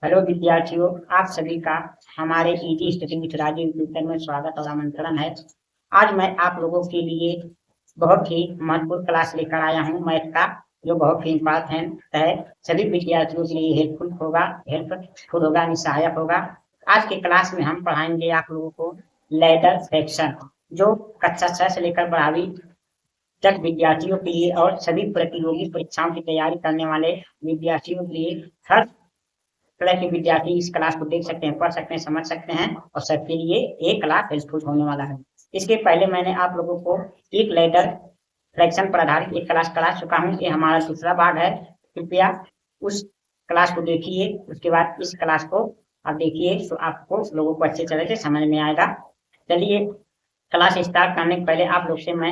Hello विद्यार्थियों, आप सभी का हमारे easy study with Raju YouTube में स्वागत और आमंत्रण है। आज मैं आप लोगों के लिए बहुत ही महत्वपूर्ण क्लास लेकर आया हूं मैथ का, जो बहुत ही इम्पोर्टेंट है। सभी विद्यार्थियों के लिए हेल्पफुल होगा, सहायक होगा। आज के क्लास में हम पढ़ाएंगे आप लोगों को लैडर फ्रैक्शन, जो कक्षा 6 से लेकर 12वीं तक विद्यार्थियों के लिए और सभी प्रतियोगी परीक्षाओं की तैयारी करने वाले विद्यार्थियों के लिए हर तरह के विद्यार्थी इस क्लास को देख सकते हैं, पढ़ सकते हैं, समझ सकते हैं और सबके लिए एक क्लास हेल्पफुल होने वाला है। इसके पहले मैंने आप लोगों को एक लैडर फ्रैक्शन पर आधारित एक क्लास करा चुका हूँ। ये हमारा दूसरा भाग है। कृपया उस क्लास को देखिए, उसके बाद इस क्लास को आप देखिए तो आपको लोगों को अच्छे तरह से समझ में आएगा। चलिए, क्लास स्टार्ट करने के पहले आप लोग से मैं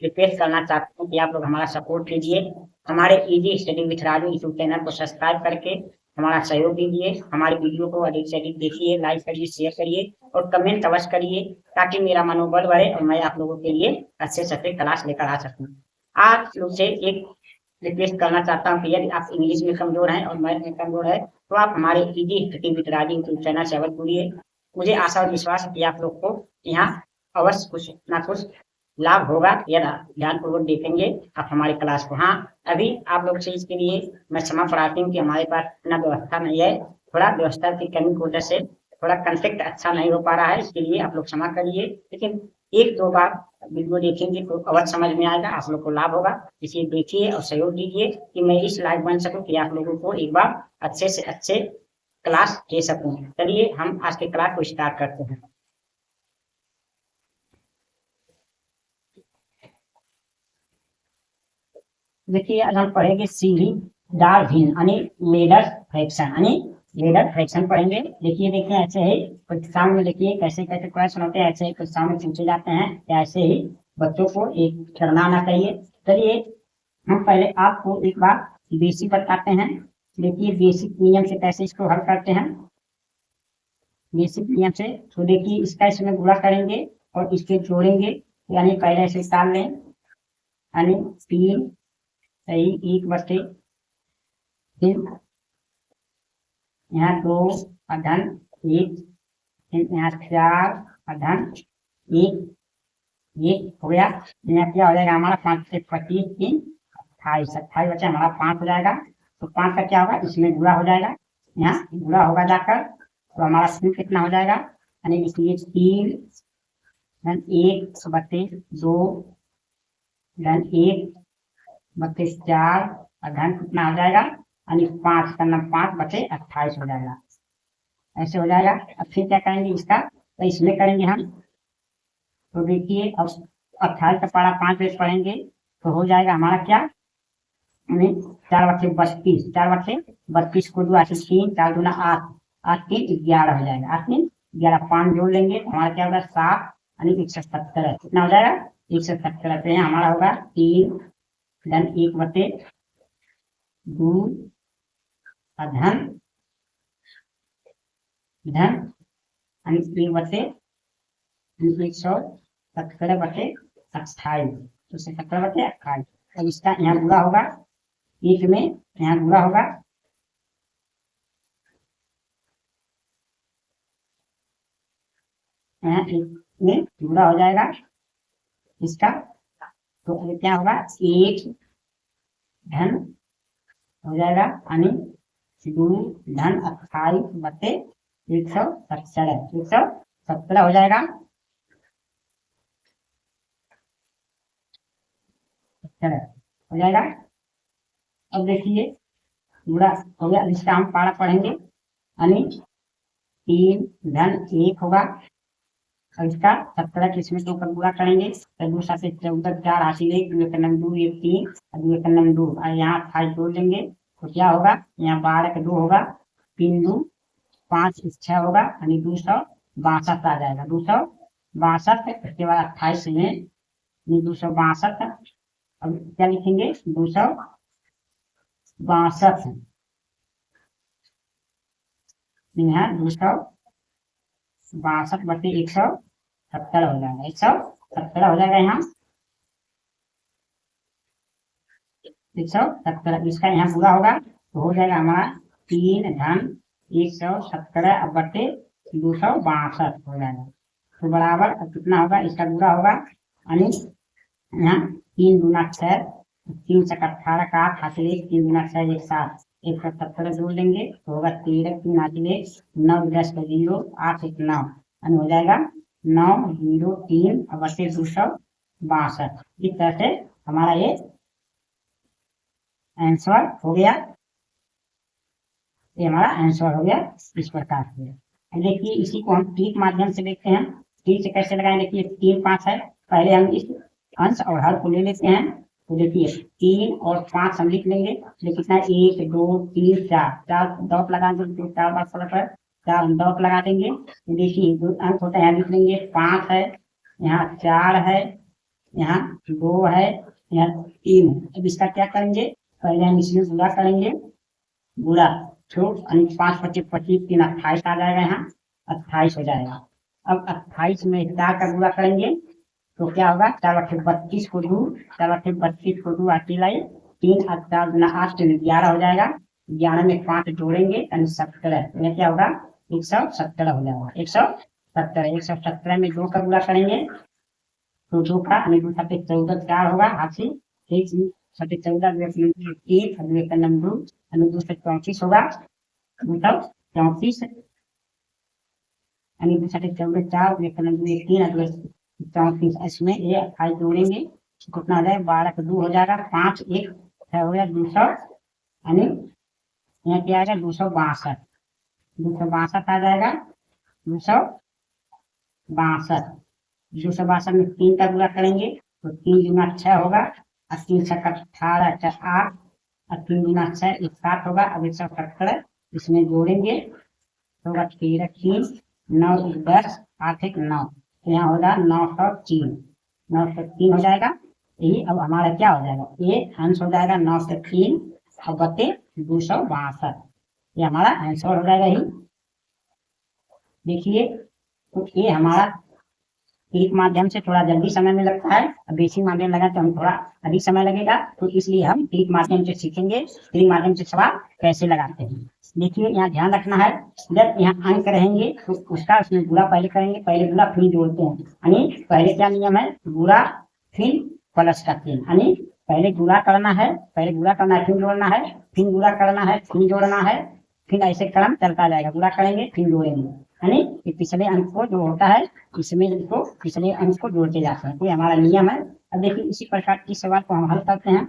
रिक्वेस्ट करना चाहता हूँ कि आप लोग हमारा सपोर्ट कीजिए। हमारे easy study with Raju YouTube channel को सब्सक्राइब करके हमारा सहयोग दीजिए। हमारे वीडियो को अधिक से अधिक देखिए, लाइक करिए, शेयर करिए और कमेंट अवश्य करिए, ताकि मेरा मनोबल बढ़े और मैं आप लोगों के लिए अच्छे से अच्छे क्लास लेकर आ सकूं। आप लोग से एक रिक्वेस्ट करना चाहता हूँ कि यदि आप इंग्लिश में कमजोर हैं और मैथ में कमजोर है तो आप हमारे easy study with Raju YouTube channel से अवश्य जुड़िए। मुझे आशा और विश्वास है कि आप लोग को यहाँ अवश्य कुछ ना कुछ लाभ होगा या ध्यानपूर्वक देखेंगे आप हमारी क्लास को। हाँ, अभी आप लोग से इसके लिए मैं क्षमा प्रार्थी हूँ कि हमारे पास इतना व्यवस्था नहीं है। थोड़ा व्यवस्था की कमी की वजह से थोड़ा कंटेक्ट अच्छा नहीं हो पा रहा है, इसके लिए आप लोग क्षमा करिए। लेकिन एक दो बार वीडियो देखेंगे तो अवश्य समझ में आएगा, आप लोग को लाभ होगा। इसलिए देखिए और सहयोग दीजिए कि मैं इस लायक बन सकूं कि आप लोगों को एक बार अच्छे से अच्छे क्लास दे सकूं। चलिए हम आज के क्लास को स्टार्ट करते हैं। देखिए, आज हम पढ़ेंगे सीढ़ी डार्विन यानी लेडर फ्रैक्शन यानी लेडर फ्रैक्शन पढ़ेंगे। देखिए देखते हैं, ऐसे ही परीक्षाओं में देखिए कैसे कैसे क्वेश्चन होते हैं, ऐसे ही परीक्षाओं में पूछे जाते हैं, ऐसे ही बच्चों को एक करना आना चाहिए। चलिए हम पहले आपको एक बार बेसिक बताते हैं। देखिए बेसिक नियम से कैसे इसको हल करते हैं। बेसिक नियम से तो देखिए इसका इसमें गुणा करेंगे और इसके जोड़ेंगे, यानी पहले से निकाल लें, यानी 3 सही 1 फिर यहाँ 2 अधन 1, फिर यहाँ 4 अधन 1 हो गया। यहाँ क्या हो जाएगा हमारा 5 से 25 3 28 28 बचा हमारा 5 हो जाएगा। तो 5 का क्या होगा, इसमें गुणा हो जाएगा, यहाँ गुणा होगा जाकर, तो हमारा फिर कितना हो जाएगा, यानी इसलिए 3 धन 1 बटे 2 धन 1 बटे 4 धन कितना हो जाएगा, यानी 5 का नाम 5 बटे 28 हो जाएगा। ऐसे हो जाएगा। अब फिर क्या करेंगे इसका, तो इसमें करेंगे हम। तो देखिए अब 28 का पारा 5 बजे पढ़ेंगे तो हो जाएगा हमारा क्या, 4 बटे 32, 4 बटे 32 को 2 3 4 दूना 8 8 3 11 हो जाएगा। 8 3 11 5 जोड़ लेंगे तो हमारा क्या होगा 7 यानी 170। कितना हो जाएगा 170। तो यहाँ हमारा होगा 3 धन 1 बटे 2 धन धन 1 बटे 170 बटे 28, तो 70 बटे 28। अब इसका यहाँ गुणा होगा, एक में यहाँ गुणा होगा, यहाँ एक में गुणा हो जाएगा इसका। तो क्या होगा 1 धन हो जाएगा यानी 2 धन 28 बटे 170 हो जाएगा। हो जाएगा। अब देखिए पूरा हो गया। इसका हम पारा पढ़ेंगे, यानी 3 धन 1 होगा। अब इसका 70 के इसमें 2 का गुणा करेंगे तो 2 7 14 4 हासिल 1 2 का नम 2 1 3 2 का नम 2 और यहाँ 28 जोड़ लेंगे तो क्या होगा, यहाँ 12 का 2 होगा, 3 2 5 6 होगा, यानी 262 आ जाएगा। 262 इसके बाद 28 में 262। अब क्या लिखेंगे 262, यहाँ 262 बटे 170 हो जाएगा। 170 हो जाएगा यहाँ 170। इसका यहाँ पूरा होगा तो हो जाएगा हमारा 3 धन 117 बटे 262 हो जाएगा। तो बराबर अब कितना होगा, इसका गुणा होगा यानी यहाँ 3 दूना 6, 3 से 18 का 8 हासिल 1, 3 दूना 6 1 7, 117 जोड़ लेंगे तो होगा 13, 3 हासिल 1, 9 10 का 0, 8 1 9 यानी हो जाएगा 903 बटे 262। इस तरह से हमारा ये आंसर हो गया, ये हमारा आंसर हो गया इस प्रकार से। देखिए इसी को हम ट्रिक माध्यम से देखते हैं, ट्रिक से कैसे लगाएं। देखिए 3 5 है, पहले हम इस अंश और हर को ले लेते हैं। तो देखिए 3 और 5 हम लिख लेंगे, तो कितना 1 2 3 4, 4 डॉट लगा देंगे, 4 बार पलट है 4 डॉट लगा देंगे। तो देखिए जो अंक होता है लिख लेंगे, 5 है, यहाँ 4 है, यहाँ 2 है, यहाँ 3 है। अब इसका क्या करेंगे, पहले हम इसमें गुणा करेंगे, गुणा तो 5 25 25 3 28 आ जाएगा, यहाँ 28 हो जाएगा। अब 28 में 4 का गुणा करेंगे तो क्या होगा, 4 8 32 को 2, 4 8 32 को 2 आती लाई 3 8 4 गुना 8 11 हो जाएगा। 11 में 5 जोड़ेंगे यानी 17, यह क्या होगा 117 हो जाएगा। 117 में 2 का गुणा करेंगे तो 2 का 2 7 14 4 होगा, हाथी 1 7 14 1 2 का नंबर 2 से 34 होगा, मतलब 34 यानी 2 7 14 4 1 3 34। इसमें ये 28 जोड़ेंगे कितना हो जाएगा, 12 का 2 हो जाएगा, 5 1 हो गया 200, यानी यहाँ क्या आएगा 262, 262 आ जाएगा, 262 में 3 का गुणा करेंगे तो 3 गुना 6 होगा, 3 से 18 8, 3 गुना 6 7 होगा। अब 117 इसमें जोड़ेंगे तो होगा 13 3 9 10 8 1 9, तो यहाँ होगा 903 हो जाएगा। यही अब हमारा क्या हो जाएगा, ये आंसर हो जाएगा 903 बटे 262, ये हमारा आंसर हो जाएगा। ही देखिए तो ये हमारा ट्रिक माध्यम से थोड़ा जल्दी समय में लगता है, अब बेसिक माध्यम लगा तो हम थोड़ा अधिक समय लगेगा, तो इसलिए हम ट्रिक माध्यम से सीखेंगे ट्रिक माध्यम से सवाल कैसे लगाते हैं। देखिए यहाँ ध्यान रखना है, जब यहाँ अंक रहेंगे तो उसका उसमें गुणा पहले करेंगे, पहले गुणा फिर जोड़ते हैं, यानी पहले क्या नियम है, गुणा फिर प्लस करते हैं, यानी पहले गुणा करना है, फिर जोड़ना है, फिर गुणा करना है, फिर जोड़ना है, फिर ऐसे क्रम चलता जाएगा, गुणा करेंगे फिर जोड़ेंगे, यानी पिछले अंक को जो होता है इसमें इसको पिछले अंक को जोड़ते जाते हैं, ये हमारा नियम है। अब देखिए इसी प्रकार इस सवाल को हम हल करते हैं।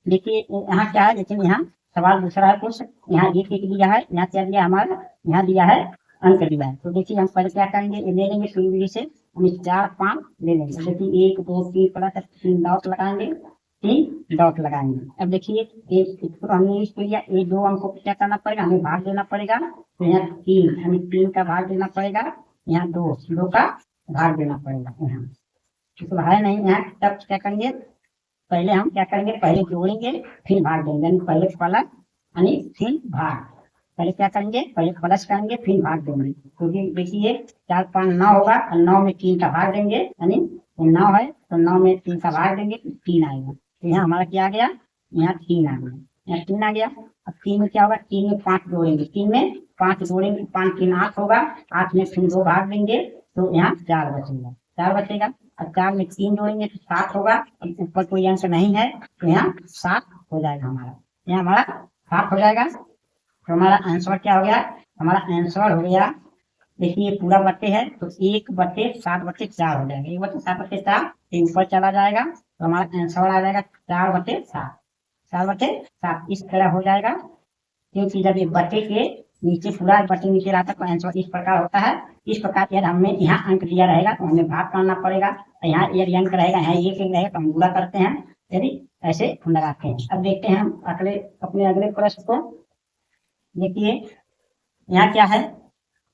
देखिए यहाँ क्या है, लेकिन यहाँ सवाल दूसरा है कुछ, यहाँ एक दिया है, यहाँ क्या दिया हमारा, यहाँ दिया है अंक दिया है। तो देखिए हम पहले क्या करेंगे, ले लेंगे शुरू विधि से, हम 4 5 ले लेंगे। देखिए 1 2 3 पड़ा था, 3 डॉट लगाएंगे, 3 डॉट लगाएंगे। अब देखिए इसको हमने इसको लिया, ये 2 अंक को क्या करना पड़ेगा, हमें भाग देना पड़ेगा, तो यहाँ 3 हमें 3 का भाग देना पड़ेगा, यहाँ 2 का भाग देना पड़ेगा, यहाँ तो है नहीं। यहाँ तब क्या करेंगे, पहले हम क्या करेंगे, पहले जोड़ेंगे फिर भाग देंगे, यानी पहले प्लस यानी फिर भाग, पहले क्या करेंगे, पहले प्लस करेंगे फिर भाग देंगे। तो देखिए 4 5 9 होगा, और 9 में 3 का भाग देंगे, यानी 9 है तो 9 में 3 का भाग देंगे तो 3 आएगा। तो यहाँ हमारा क्या आ गया, यहाँ 3 आ गया, यहाँ 3 आ गया। अब 3 में क्या होगा, 3 में 5 जोड़ेंगे, 3 में 5 जोड़ेंगे, 5 3 8 होगा, 8 में फिर 2 भाग देंगे तो यहाँ 4 बचेगा, 4 बचेगा। अब 4 में 3 जोड़ेंगे तो 7 होगा, ऊपर कोई अंक नहीं है तो यहाँ 7 हो जाएगा हमारा, यहाँ हमारा 7 हो जाएगा। तो हमारा आंसर क्या हो गया, हमारा आंसर हो गया, देखिए पूरा बटे है तो 1 बटे 7 बटे 4 हो जाएगा, 1 बटे 7 बटे 4 ऊपर चला जाएगा, तो हमारा आंसर आ जाएगा 4 बटे 7, 4 बटे 7 इस तरह हो जाएगा। क्योंकि जब ये बटे के नीचे पूरा बटे नीचे रहता है तो आंसर इस प्रकार होता है। इस प्रकार यदि हमें यहाँ अंक दिया रहेगा तो हमें भाग करना पड़ेगा, यहाँ एक अंक रहेगा, यहाँ एक रहेगा तो हम गुणा करते हैं, यदि ऐसे लगाते हैं। अब देखते हैं हम अपने अगले प्रश्न को। देखिए यहाँ क्या है,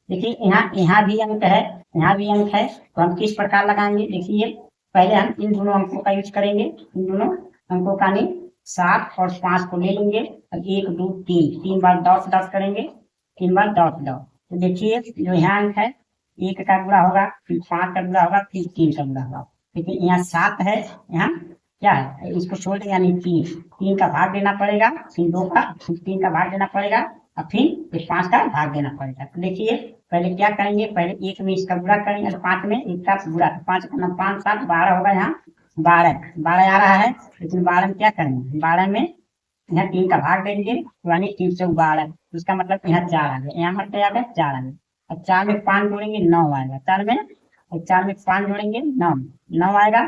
देखिए यहाँ भी अंक है, यहाँ भी अंक है, तो हम किस प्रकार लगाएंगे। देखिए पहले हम इन दोनों अंकों का यूज करेंगे, इन दोनों अंकों का नहीं 7 और 5 को ले लेंगे, अब 1 2 3 बार डॉट डॉट करेंगे, 3 बार डॉट डॉट। तो देखिए जो यहाँ अंक है 1 का गुणा होगा, फिर 5 का गुणा होगा, फिर 3 का गुणा होगा। देखिए यहाँ 7 है, यहाँ क्या है, इसको छोड़ देंगे यानी 3 का भाग देना पड़ेगा, फिर 2 का फिर 3 का भाग देना पड़ेगा, अब फिर इस 5 का भाग देना पड़ेगा। तो देखिए पहले क्या करेंगे, पहले 1 में इसका गुणा करेंगे और 5 में इसका गुणा, 5 का 5 7 12 होगा, यहाँ 12 आ रहा है, लेकिन 12 में क्या करेंगे, 12 में यहाँ 3 का भाग देंगे, यानी 3 से 12, इसका मतलब यहाँ 4 आ गया, यहाँ हमारे क्या आ गया 4 आ गया। अब 4 में 5 जोड़ेंगे 9 आएगा, 4 में 5 जोड़ेंगे 9 आएगा।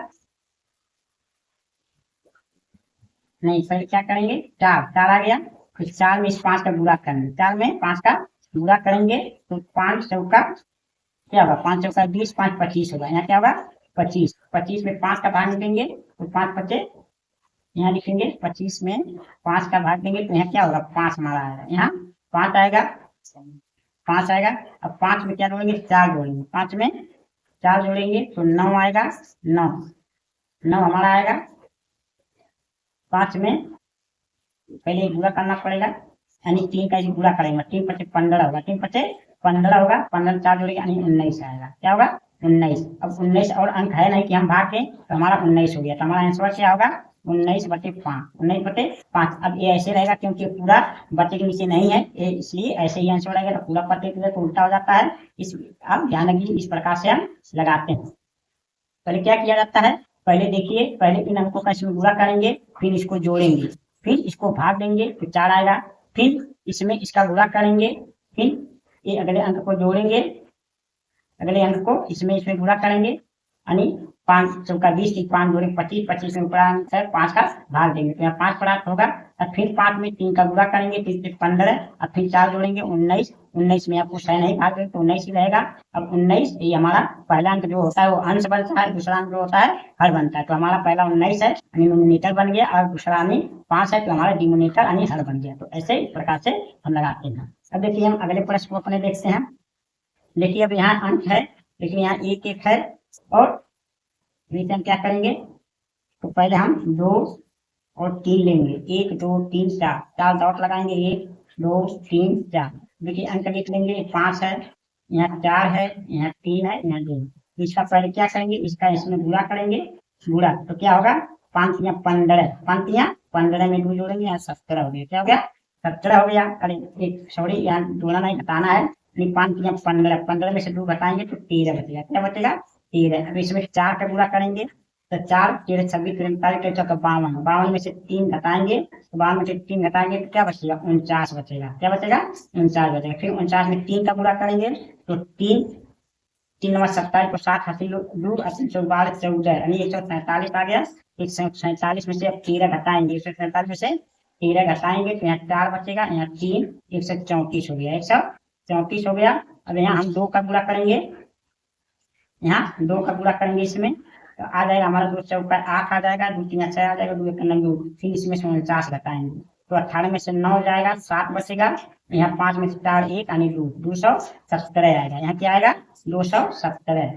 नहीं, पहले क्या करेंगे, 4 आ गया, फिर 4 में इस 5 का गुणा करेंगे, 4 में 5 का गुणा करेंगे तो 5 चौका क्या होगा, 5 चौका 20, 5 25 होगा, यहाँ क्या होगा 25, 25 में 5 का भाग देंगे तो 5 बचे, यहाँ लिखेंगे 25 में 5 का भाग देंगे तो यहाँ क्या होगा 5 हमारा आएगा, यहाँ 5 आएगा, 5 आएगा। अब 5 में क्या जोड़ेंगे, 4 जोड़ेंगे, 5 में 4 जोड़ेंगे तो 9 आएगा, 9 हमारा आएगा। 5 में पहले गुणा करना पड़ेगा, यानी 3 का गुणा करेंगे, 3 पचे 15 होगा, 3 पचे 15 होगा, 15 4 जोड़ेंगे यानी 19 आएगा, क्या होगा 19। अब 19 और अंक है नहीं कि हम भाग के, तो हमारा 19 हो गया, तो हमारा आंसर क्या होगा 19/5, 19/5। अब ये ऐसे रहेगा क्योंकि पूरा बटे के नीचे नहीं है, इसलिए ऐसे ही आंसर रहेगा, तो पूरा पते के लिए तो उल्टा हो जाता है। इस आप ध्यान रखिए, इस प्रकार से हम लगाते हैं। पहले क्या किया जाता है, पहले देखिए, पहले इन अंकों का इसमें गुणा करेंगे, फिर इसको जोड़ेंगे, फिर इसको भाग देंगे तो 4 आएगा, फिर इसमें इसका गुणा करेंगे, फिर ये अगले अंक को जोड़ेंगे, अगले अंक को इसमें गुणा करेंगे, यानी 5 चौका 20, 5 जोड़े 25, 25 में ऊपर अंक है 5 का भाग देंगे तो यहाँ 5 प्राप्त होगा। और फिर 5 में 3 का गुणा करेंगे, फिर 15 और फिर 4 जोड़ेंगे 19, 19 में आपको सही नहीं भाग देंगे तो 19 ही रहेगा। अब 19 ये हमारा पहला अंक जो होता है वो अंश बनता है, दूसरा अंक जो होता है हर बनता है, तो हमारा पहला 19 है यानी नोमिनेटर बन गया, और दूसरा यानी 5 है तो हमारा डिनोमिनेटर यानी हर बन गया। तो ऐसे इस प्रकार से हम लगाते हैं। अब देखिए हम अगले प्रश्न को अपने देखते हैं। देखिए अब यहाँ अंक है, लेकिन यहाँ 1 है, और हम क्या करेंगे, तो पहले हम 2 और 3 लेंगे, 1 2 3 4 डॉट लगाएंगे, 1 2 3 4। देखिए अंक लिख लेंगे, 5 है, यहाँ 4 है, यहाँ 3 है, यहाँ 2। तो इसका पहले क्या करेंगे, इसका इसमें गुणा करेंगे, गुणा तो क्या होगा 5 या 15, 5 या 15 में 2 जोड़ेंगे, यहाँ 17 हो गया, क्या हो गया 17 हो गया। अरे एक सॉरी, यहाँ जोड़ना नहीं घटाना है, 5 या 15, 15 में से 2 घटाएंगे तो 13 बचेगा, क्या बचेगा 13। अब इसमें 4 का गुणा करेंगे तो 4 13 26 45 तो 52, 52 में से 3 घटाएंगे तो 52 में से 3 घटाएंगे तो क्या बचेगा 49 बचेगा, क्या बचेगा 49 बचेगा। फिर 49 में 3 का गुणा करेंगे तो 3 नंबर 27 को 7 हासिल 2 80 14 14 यानी 147 आ गया। 147 में से अब 13 घटाएंगे, 147 में से 13 घटाएंगे तो यहाँ 4 बचेगा, यहाँ 3 134 हो गया, 134 हो गया। अब यहाँ हम 2 का गुणा करेंगे, यहाँ 2 का गुणा करेंगे, इसमें तो आ जाएगा हमारा 2 चौका 8 आ जाएगा, 2 3 6 आ जाएगा, 2 1 9, फिर इसमें से 49 घटाएंगे तो 18 में से 9 जाएगा, 7 बचेगा, यहाँ 5 में से 4 1 यानी 217 आएगा, यहाँ क्या आएगा 217,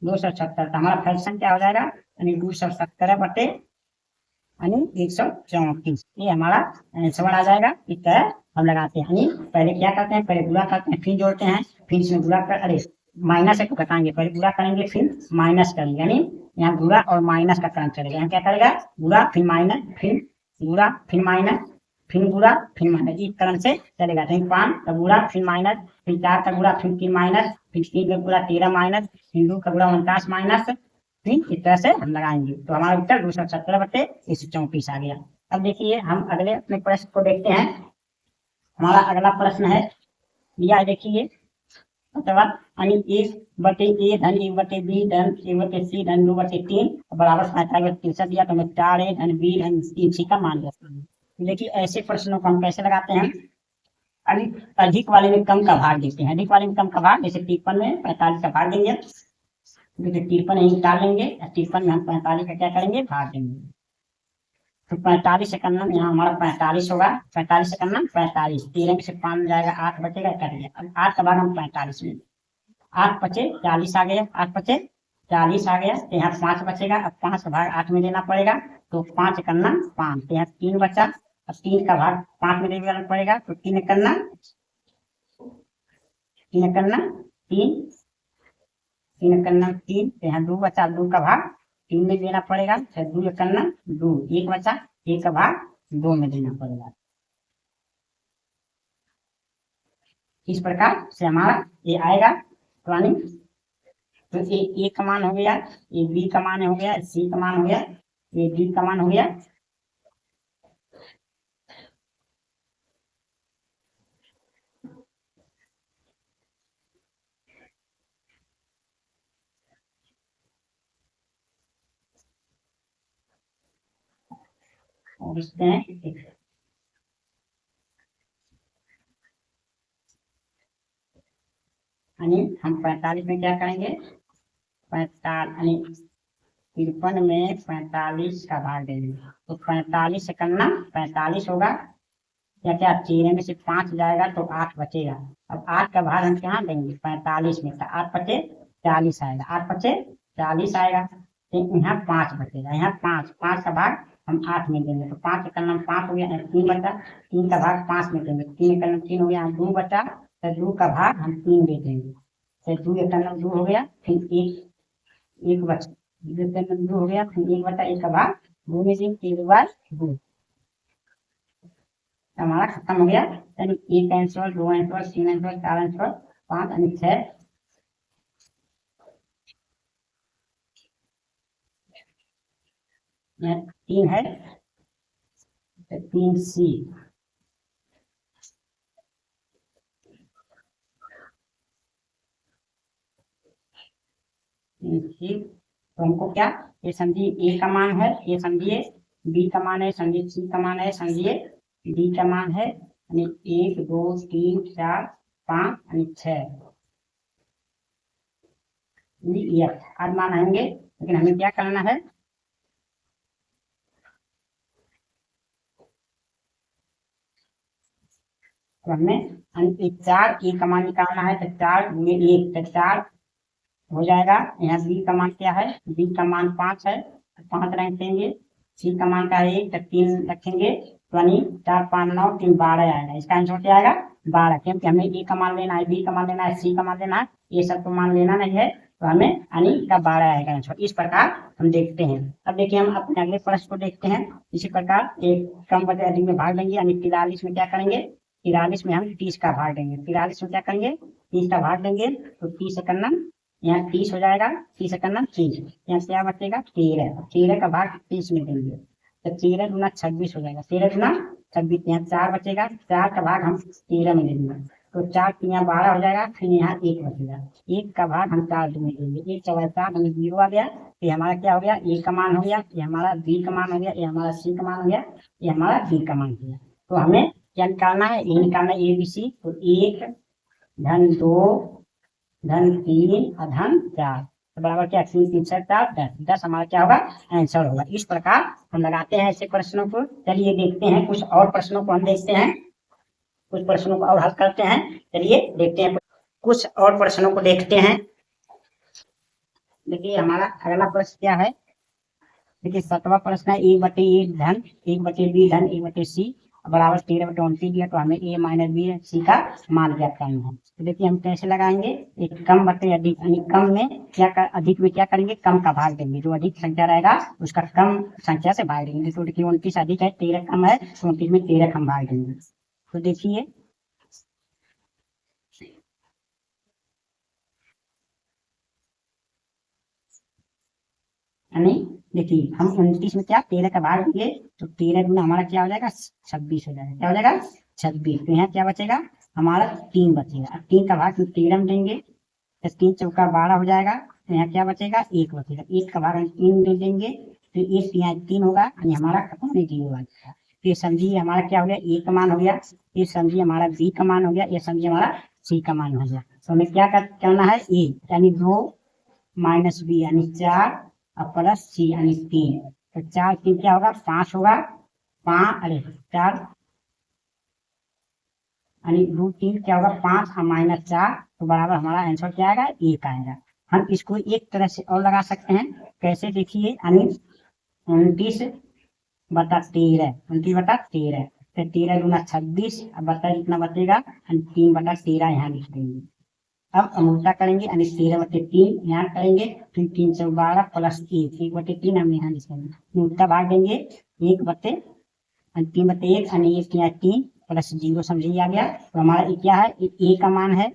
217। तो हमारा फ्रैक्शन क्या हो जाएगा यानी 217 बटे यानी 134, ये हमारा आंसर आ जाएगा। इस तरह हम लगाते हैं, यानी पहले क्या करते हैं, पहले गुणा करते हैं फिर जोड़ते हैं, फिर इसमें गुणा कर, अरे माइनस है तो घटाएंगे, पहले गुणा करेंगे फिर माइनस करेंगे, यानी यहाँ गुणा और माइनस का क्रम चलेगा। यहाँ क्या करेगा गुणा फिर माइनस, फिर गुणा फिर माइनस, फिर गुणा फिर माइनस, इस क्रम से चलेगा। तो 5 का गुणा फिर माइनस, फिर 4 का गुणा फिर 3 माइनस, फिर 3 का गुणा 13 माइनस, फिर 2 का गुणा 49 माइनस, फिर इस तरह से हम लगाएंगे तो हमारा उत्तर 217 बटे 134 आ गया। अब देखिए हम अगले अपने प्रश्न को देखते हैं। हमारा अगला प्रश्न है, यह देखिए अथवा यानी 1/a धन 1/b धन 1/c धन 2/3 बराबर 45 दिया, तो हमें 4a धन b धन 3c का मान दिया। देखिए ऐसे प्रश्नों को हम कैसे लगाते हैं, अधिक वाले में कम का भाग देते हैं, अधिक वाले में कम का भाग, जैसे 53 में 45 का भाग देंगे, 53 यही निकाल लेंगे, 53 में हम 45 का क्या करेंगे भाग देंगे, तो 45 से करना यहाँ हमारा 45 होगा, 45 से करना 45, 13 में से 5 जाएगा 8 बचेगा, कट गया। अब 8 का भाग हम 45 में, 8 पचे 40 आ गया, 8 पचे 40 आ गया, तो यहाँ 5 बचेगा। अब 5 का भाग 8 में देना पड़ेगा, तो 5 करना 5, तो यहाँ 3 बचा। अब 3 का भाग 5 में देना पड़ेगा, तो 3 करना 3, 3 करना 3, तो यहाँ 2 बचा, 2 का भाग 3 में देना पड़ेगा, 2 करना 2, 1 बचा, 1 का भाग 2 में देना पड़ेगा। इस प्रकार से हमारा ये आएगा। तो ए का मान हो गया, ये बी का मान हो गया, सी का मान हो गया, ये डी का मान हो गया। और इसमें हम 45 में क्या करेंगे, 45 53 में 45 का भाग देंगे, तो 45 से करना 45 होगा, या क्या 13 में से 5 जाएगा तो 8 बचेगा। अब 8 का भाग हम क्या देंगे 45 में, तो 8 बचे 40 आएगा, 8 बचे 40 आएगा। तो यहाँ 5 बचेगा, यहाँ 5 का भाग हम 8 में देंगे, तो 5 का नाम 5 हो गया, 3 बचा, 3 का भाग 5 में देंगे, 3 का नाम 3 हो गया, 2 बचा, तो 2 का भाग हम 3 में देंगे, तो 2 का नाम 2 हो गया, फिर एक बचा, 2 हो गया, फिर 1 बचा, 1 का भाग 2 में देंगे, 3 बार 2 हमारा खत्म हो गया। यानी 1 आंसर, 2 आंसर, 3 आंसर, 4 आंसर, 5 यानी 6 3 है, 3 सी। तो हमको क्या, ये समझिए ए का मान है, ये समझिए बी का मान है, समझिए सी का मान है, समझिए डी का मान है, यानी 1 2 3 4 5 यानी 6 ये आज मान आएंगे। लेकिन हमें क्या करना है, तो हमें 4 ए का मान निकालना है, तो 4 में 1 तो 4 हो जाएगा। यहाँ बी का मान क्या है, बी का मान 5 है, 5 रख देंगे, सी का मान का है 1 तो 3 रखेंगे, यानी 4 5 9 3 12 आएगा। इसका आंसर क्या आएगा 12, क्योंकि हमें ए का मान लेना है, बी का मान लेना है, सी का मान लेना है, ये सब तो मान लेना नहीं है, तो हमें यानी का 12 आएगा आंसर। इस प्रकार हम देखते हैं। अब देखिए हम अपने अगले प्रश्न को देखते हैं। इसी प्रकार एक कम बटे अधिक में भाग देंगे, यानी 43 में क्या करेंगे, 43 में हम 30 का भाग देंगे, 43 में क्या करेंगे 30 का भाग देंगे, तो 30 से करना यहाँ 30 हो जाएगा, 30 से करना 30, यहाँ क्या बचेगा 13, 13 का भाग 30 में देंगे, तो 13 गुना 26 हो जाएगा, 13 गुना 26, यहाँ 4 बचेगा, 4 का भाग हम 13 में देंगे, तो 4 यहाँ 12 हो जाएगा, फिर यहाँ 1 बचेगा, 1 का भाग हम 4 में देंगे, 1 4 4 हमें 0 आ गया। ये हमारा क्या हो गया, ए का मान हो गया, ये हमारा बी का मान हो गया, ये हमारा सी का मान हो गया, ये हमारा डी का मान हो गया। तो हमें क्या निकालना है, ये निकालना है ए बी सी, तो 1 धन 2 धन 3 और धन 4 तो बराबर क्या 3 3 6 4 10 हमारा क्या होगा आंसर होगा। इस प्रकार हम लगाते हैं ऐसे प्रश्नों को। चलिए देखते हैं कुछ और प्रश्नों को, हम देखते हैं कुछ प्रश्नों को और हल करते हैं। चलिए देखते हैं कुछ और प्रश्नों को देखते हैं। देखिए हमारा अगला प्रश्न क्या है, देखिए 7वां प्रश्न है, 1/a धन 1/b धन 1/c बराबर 13/29 दिया, तो हमें a माइनस बी सी का मान ज्ञात करना है। तो देखिए हम कैसे लगाएंगे, एक कम बटे अधिक, यानी कम में क्या कर, अधिक में क्या करेंगे कम का भाग देंगे, जो अधिक संख्या रहेगा उसका कम संख्या से भाग देंगे। तो देखिए 29 अधिक है, 13 कम है, तो 29 में 13 कम भाग देंगे। तो देखिए यानी देखिए हम 29 में क्या 13 का भाग देंगे, तो 13 गुना हमारा क्या हो जाएगा 26 हो जाएगा, क्या हो जाएगा 26। तो यहाँ क्या बचेगा हमारा 3 बचेगा, 3 का भाग 13 में देंगे, तो 3 चौका 12 हो जाएगा, तो यहाँ क्या बचेगा 1 बचेगा, 1 का भाग हम 3 दे देंगे, तो 1 यहाँ 3 होगा, यानी हमारा खत्म नहीं 0 आ जाएगा। तो ये समझिए हमारा क्या हो गया ए का मान हो गया, ये समझिए हमारा बी का मान हो गया, ये समझिए हमारा सी का मान हो गया। तो हमें क्या करना है ए यानी 2 माइनस बी यानी 4 और प्लस सी यानी 3, तो 4 3 क्या होगा 5 होगा, 4 यानी 2 3 क्या होगा 5 और माइनस 4, तो बराबर हमारा आंसर क्या आएगा 1 आएगा। हम इसको एक तरह से और लगा सकते हैं, कैसे देखिए, यानी 29/13, 29/13, तो 13 गुना 26 अब बता कितना बचेगा 3/13 यहाँ लिख देंगे। अब हम उल्टा करेंगे, यानी 13/3 यहाँ करेंगे, फिर 3 से 12 प्लस 1/3 हम यहाँ लिखेंगे, उल्टा भाग देंगे 1/3 यानी 1 यानी 1 यहाँ 3 प्लस 0 समझिए आ गया। तो हमारा ये क्या है, ए का मान है,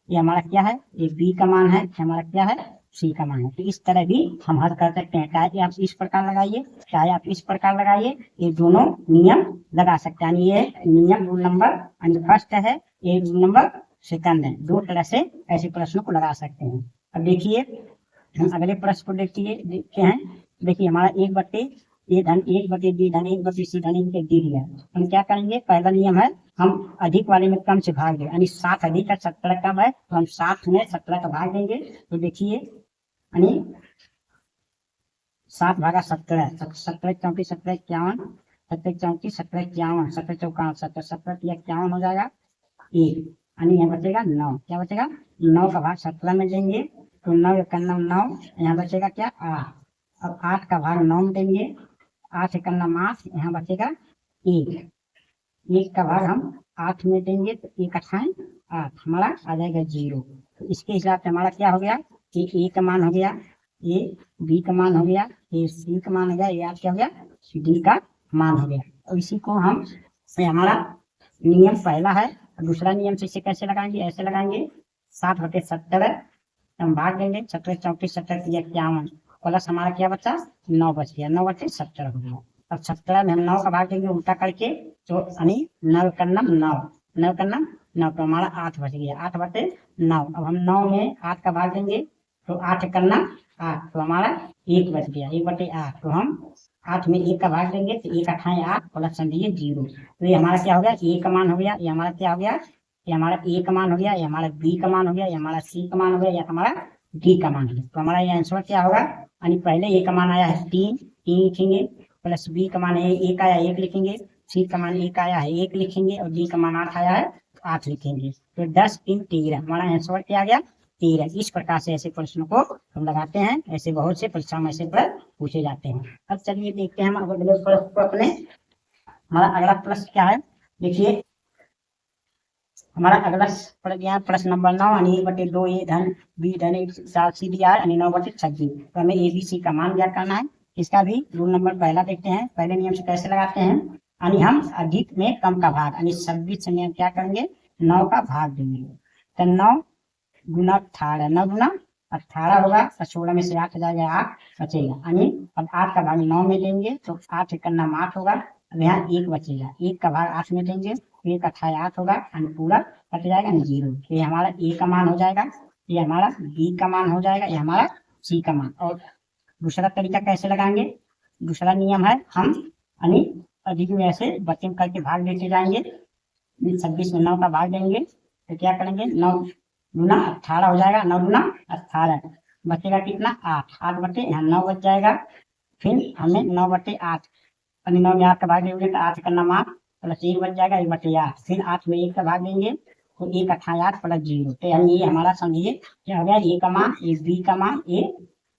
ये हमारा क्या है, ये बी का मान है, हमारा क्या है, सी का मान है। तो इस तरह भी हम हल कर सकते हैं, चाहे आप इस प्रकार लगाइए चाहे आप इस प्रकार लगाइए, ये दोनों नियम लगा सकते हैं। ये नियम रूल नंबर फर्स्ट है, ये रूल नंबर सेकंड है। दो तरह से ऐसे प्रश्नों को लगा सकते हैं। अब देखिए हम अगले प्रश्न को देखते हैं। देखिए हमारा 1/a धन 1/b धन 1/c धन 1/d दिया है। हम क्या करेंगे, पहला नियम है हम अधिक वाले में कम से भाग दें, यानी 7 अधिक है 17 कम है, तो हम 7 में 17 का भाग देंगे। तो देखिए यानी 7 भागा 17, 17 34 17 51, 17 34 17 51, 17 54 17 17 51 हो जाएगा 1, यानी यहाँ बचेगा 9। क्या बचेगा, 9 का भाग 17 में देंगे तो 9 का 9, यहाँ बचेगा क्या 8। अब 8 का भाग 9 में देंगे, 8 का 8, यहाँ बचेगा 1। 1 का भाग हम 8 में देंगे तो 1 8 8, हमारा आ जाएगा 0। तो इसके हिसाब से हमारा क्या हो गया, ये ए का मान हो गया, ये बी का मान हो गया, ये सी का मान हो गया, ये क्या हो गया, डी का मान हो गया। तो इसी को हम, हमारा नियम पहला है। दूसरा नियम से इसे कैसे लगाएंगे, ऐसे लगाएंगे 7/17 हम भाग देंगे 17 34 17 51, प्लस हमारा क्या बचा 9 बच गया, 9/17 हो गया। अब 17 में हम 9 का भाग देंगे उल्टा करके, तो यानी 9 का 9 9 का 9, तो हमारा 8 बच गया, 8/9। अब हम 9 में 8 का भाग देंगे तो 8 का 8, तो हमारा 1 बच गया, 1/8। तो हम 8 में 1 का भाग देंगे तो 1 8 8, प्लस समझिए 0। तो ये हमारा क्या हो गया, ए का मान हो गया, ये हमारा क्या हो गया, ये हमारा ए का मान हो गया, ये हमारा बी का मान हो गया, ये हमारा सी का मान हो गया, ये हमारा डी का मान हो गया। तो हमारा ये आंसर क्या होगा, यानी पहले ए का मान आया है 3 लिखेंगे, प्लस बी का मान है 1 आया 1 लिखेंगे, सी का मान 1 आया है 1 लिखेंगे, और डी का मान 8 आया है 8 लिखेंगे। तो 10 3 13, हमारा आंसर क्या आ गया 13। इस प्रकार से ऐसे प्रश्नों को हम लगाते हैं, ऐसे बहुत से परीक्षा में ऐसे प्रश्न पूछे जाते हैं। अब चलिए देखते हैं हम अगले प्रश्न को अपने। हमारा अगला प्रश्न क्या है, देखिए हमारा अगला प्रश्न नंबर 9, यानी 1/2 ए धन बी धन 4 सी दिया है, यानी 9/26। तो हमें ए बी सी का मान ज्ञात करना है। इसका भी रूल नंबर पहला देखते हैं, पहले नियम से कैसे लगाते हैं, यानी हम अधिक में कम का भाग, यानी 26 में हम क्या करेंगे 9 का भाग देंगे। तो 9 गुना 18, 9 गुना 18 होगा, 16 में से 8 जाएगा 8 बचेगा, यानी अब 8 का भाग 9 में देंगे तो 8 का 8 होगा, अब यहाँ 1 बचेगा, 1 का भाग 8 में देंगे तो 1 8 8 होगा, यानी पूरा कट जाएगा 0। ये हमारा ए का मान हो जाएगा, ये हमारा बी का मान हो जाएगा, ये हमारा सी का मान। और दूसरा तरीका कैसे लगाएंगे, दूसरा नियम है हम यानी अधिक में ऐसे बच्चे करके भाग देते जाएंगे। 26 में 9 का भाग देंगे तो क्या करेंगे 9 गुना 18 हो जाएगा, 9 गुना 18 बचेगा कितना 8, 8 बटे यहाँ 9 बच जाएगा। फिर हमें 9/8, यानी 9 में 8 का भाग देंगे तो 8 का 8 प्लस 1 बच जाएगा 1/8। फिर 8 में 1 का भाग देंगे तो 1 8 8 प्लस 0। तो यानी ये हमारा समझिए क्या हो गया, ए का मान, ए बी का मान, ए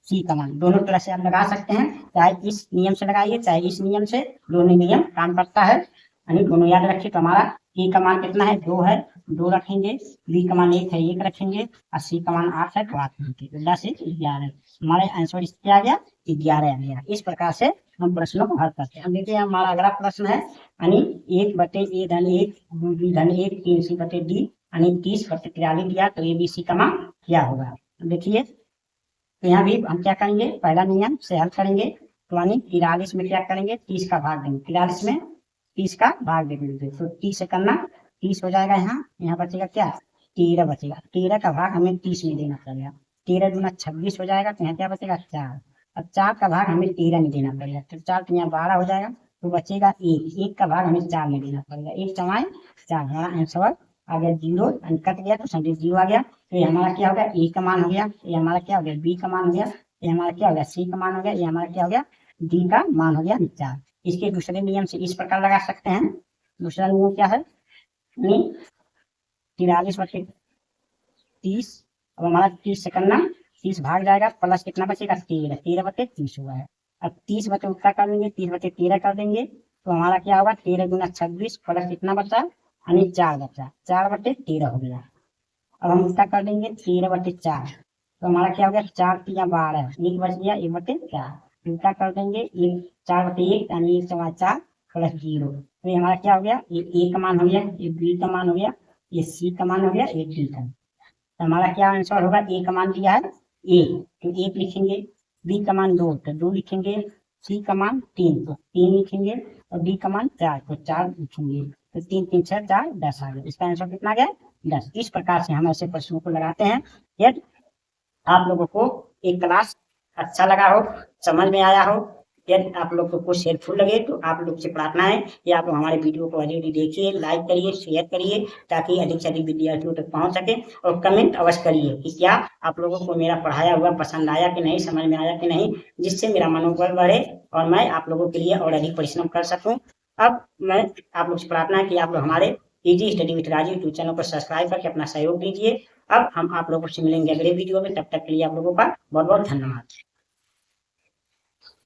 सी का मान। दोनों तरह से आप लगा सकते हैं, चाहे इस नियम से लगाइए चाहे इस नियम से, दोनों नियम काम करता है। यानी दोनों याद रखिए। तो हमारा ए का मान कितना है 2 है, 2 रखेंगे, बी का मान 1 है 1 रखेंगे, और सी का मान 8 है तो 8 रखेंगे। 10 से 11 हमारे आंसर इससे आ गया 11 आ गया। इस प्रकार से हम प्रश्नों को हल करते हैं। अब देखिए हमारा अगला प्रश्न है, यानी 1/a धन 1 बी धन 1 3 सी बटे डी, यानी 30/43 दिया, तो ए बी सी का मान क्या होगा। देखिए तो यहाँ भी हम क्या करेंगे, पहला नियम से हल करेंगे, तो यानी 43 में क्या करेंगे 30 का भाग देंगे, 43 में 30 का भाग देंगे तो 30 से करना 30 हो जाएगा, यहाँ बचेगा क्या 13 बचेगा, 13 का भाग हमें 30 में देना पड़ेगा, 13 गुना 26 हो जाएगा, तो यहाँ क्या बचेगा 4। अब 4 का भाग हमें 13 में देना पड़ेगा, तो 4 तो यहाँ 12 हो जाएगा, तो बचेगा 1 का भाग हमें 4 में देना पड़ेगा, 1 4 4, हमारा आंसर आ गया 0, कट गया तो समझिए 0 आ गया। तो ये हमारा क्या हो गया ए का मान हो गया, ये हमारा क्या हो गया बी का मान हो गया, ये हमारा क्या हो गया सी का मान हो गया, ये हमारा क्या हो गया डी का मान हो गया 4। इसके दूसरे नियम से इस प्रकार लगा सकते हैं। दूसरा नियम क्या है, 43/30, अब हमारा 30 से करना 30 भाग जाएगा, प्लस कितना बचेगा 13, 13/30 हुआ है। अब 30 बटे उल्टा कर देंगे, 30/13 कर देंगे, तो हमारा क्या होगा 13 गुना 26 प्लस कितना बचा, यानी 4 बचा, 4/13 हो गया। अब हम उल्टा कर देंगे 13/4, तो हमारा क्या हो गया 4 3 12, 1 बच गया 1/4। उल्टा कर देंगे 4/1, यानी 1 4 4 प्लस 0, तो ये हमारा क्या हो गया, ये ए का मान हो गया, ये बी का मान हो गया, ये सी का मान हो गया, ये डी का। तो हमारा क्या आंसर होगा, ए का मान दिया है ए, तो 1 लिखेंगे, बी का मान 2 तो 2 लिखेंगे, सी का मान 3 तो 3 लिखेंगे, और डी का मान 4 तो 4 लिखेंगे। तो 3 3 6 4 10 आ गया। इसका आंसर कितना गया, 10। इस प्रकार से हम ऐसे प्रश्नों को लगाते हैं। यदि आप लोगों को एक क्लास अच्छा लगा हो, समझ में आया हो, यदि आप लोग को कुछ हेल्पफुल लगे तो आप लोग से प्रार्थना है कि आप लोग हमारे वीडियो को अधिक देखिए, लाइक करिए, शेयर करिए, ताकि अधिक से अधिक विद्यार्थियों तक पहुंच सके। और कमेंट अवश्य करिए कि क्या आप लोगों को मेरा पढ़ाया हुआ पसंद आया कि नहीं, समझ में आया कि नहीं, जिससे मेरा मनोबल बढ़े और मैं आप लोगों के लिए और अधिक परिश्रम कर सकूं। अब मैं आप लोग से प्रार्थना है कि आप लोग हमारे easy study with Raju YouTube channel को सब्सक्राइब करके अपना सहयोग दीजिए। अब हम आप लोगों से मिलेंगे अगले वीडियो में, तब तक के लिए आप लोगों का बहुत बहुत धन्यवाद।